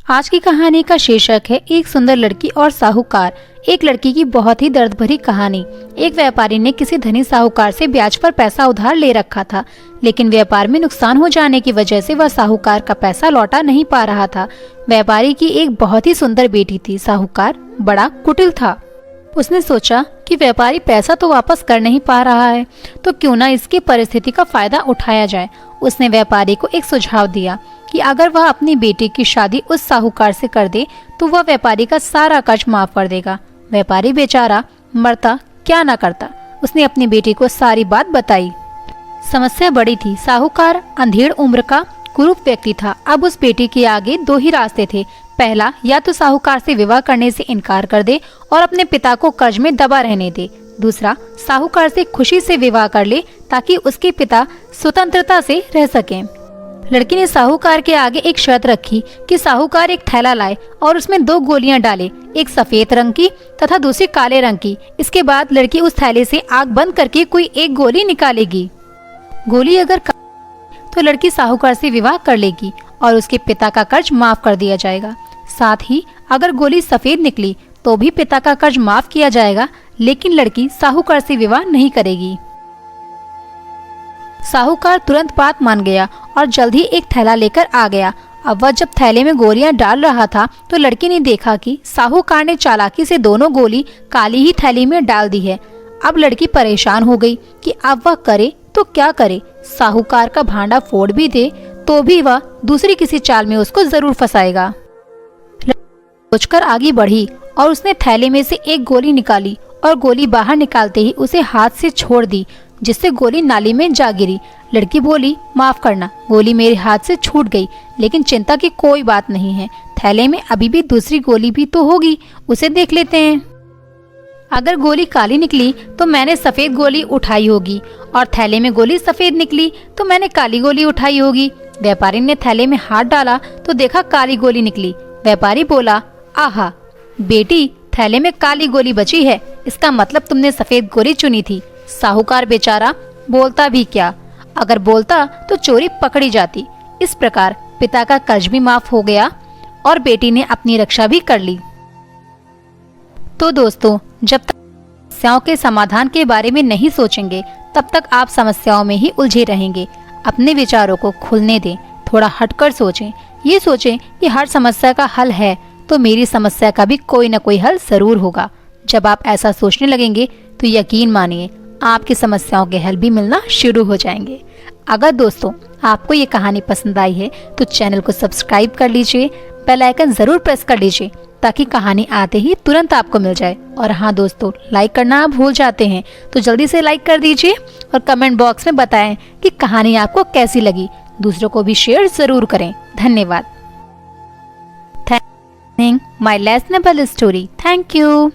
आज की कहानी का शीर्षक है एक सुंदर लड़की और साहूकार। एक लड़की की बहुत ही दर्द भरी कहानी। एक व्यापारी ने किसी धनी साहूकार से ब्याज पर पैसा उधार ले रखा था, लेकिन व्यापार में नुकसान हो जाने की वजह से वह साहूकार का पैसा लौटा नहीं पा रहा था। व्यापारी की एक बहुत ही सुंदर बेटी थी। साहूकार बड़ा कुटिल था। उसने सोचा कि व्यापारी पैसा तो वापस कर नहीं पा रहा है, तो क्यों ना इसकी परिस्थिति का फायदा उठाया जाए। उसने व्यापारी को एक सुझाव दिया कि अगर वह अपनी बेटी की शादी उस साहूकार से कर दे तो वह व्यापारी का सारा कर्ज माफ कर देगा। व्यापारी बेचारा मरता क्या ना करता। उसने अपनी बेटी को सारी बात बताई। समस्या बड़ी थी। साहूकार अंधेड़ उम्र का कुरूप व्यक्ति था। अब उस बेटी के आगे दो ही रास्ते थे। पहला, या तो साहूकार से विवाह करने से इनकार कर दे और अपने पिता को कर्ज में दबा रहने दे। दूसरा, साहूकार से खुशी से विवाह कर ले ताकि उसके पिता स्वतंत्रता से रह सकें। लड़की ने साहूकार के आगे एक शर्त रखी कि साहूकार एक थैला लाए और उसमें 2 गोलियां डाले, एक सफेद रंग की तथा दूसरी काले रंग की। इसके बाद लड़की उस थैले से आग बंद करके कोई एक गोली निकालेगी। गोली अगर तो लड़की साहूकार से विवाह कर लेगी और उसके पिता का कर्ज माफ कर दिया जाएगा। साथ ही अगर गोली सफेद निकली तो भी पिता का कर्ज माफ किया जाएगा, लेकिन लड़की साहूकार से विवाह नहीं करेगी। साहूकार तुरंत बात मान गया और जल्द ही एक थैला लेकर आ गया। अब वह जब थैले में गोलियां डाल रहा था तो लड़की ने देखा कि साहूकार ने चालाकी से दोनों गोली काली ही थैली में डाल दी है। अब लड़की परेशान हो गई कि अब वह करे तो क्या करे। साहूकार का भांडा फोड़ भी दे तो भी वह दूसरी किसी चाल में उसको जरूर फंसाएगा। सोचकर आगे बढ़ी और उसने थैले में से एक गोली निकाली और गोली बाहर निकालते ही उसे हाथ से छोड़ दी, जिससे गोली नाली में जा गिरी। लड़की बोली, माफ करना, गोली मेरे हाथ से छूट गई, लेकिन चिंता की कोई बात नहीं है। थैले में अभी भी दूसरी गोली भी तो होगी, उसे देख लेते हैं। अगर गोली काली निकली तो मैंने सफेद गोली उठाई होगी और थैले में गोली सफेद निकली तो मैंने काली गोली उठाई होगी। व्यापारी ने थैले में हाथ डाला तो देखा काली गोली निकली। व्यापारी बोला, आहा बेटी, थैले में काली गोली बची है, इसका मतलब तुमने सफेद गोली चुनी थी। साहूकार बेचारा बोलता भी क्या, अगर बोलता तो चोरी पकड़ी जाती। इस प्रकार पिता का कर्ज भी माफ हो गया और बेटी ने अपनी रक्षा भी कर ली। तो दोस्तों, जब तक समस्याओं के समाधान के बारे में नहीं सोचेंगे तब तक आप समस्याओं में ही उलझे रहेंगे। अपने विचारों को खुलने दें, थोड़ा हटकर सोचें। ये सोचें कि हर समस्या का हल है तो मेरी समस्या का भी कोई न कोई हल जरूर होगा। जब आप ऐसा सोचने लगेंगे तो यकीन मानिए आपकी समस्याओं के हल भी मिलना शुरू हो जाएंगे। अगर दोस्तों आपको ये कहानी पसंद आई है तो चैनल को सब्सक्राइब कर लीजिए, बेल आइकन जरूर प्रेस कर लीजिए ताकि कहानी आते ही तुरंत आपको मिल जाए। और हाँ दोस्तों, लाइक करना आप भूल जाते हैं तो जल्दी से लाइक कर दीजिए और कमेंट बॉक्स में बताएं कि कहानी आपको कैसी लगी। दूसरों को भी शेयर जरूर करें। धन्यवाद। My listenable story. Thank you.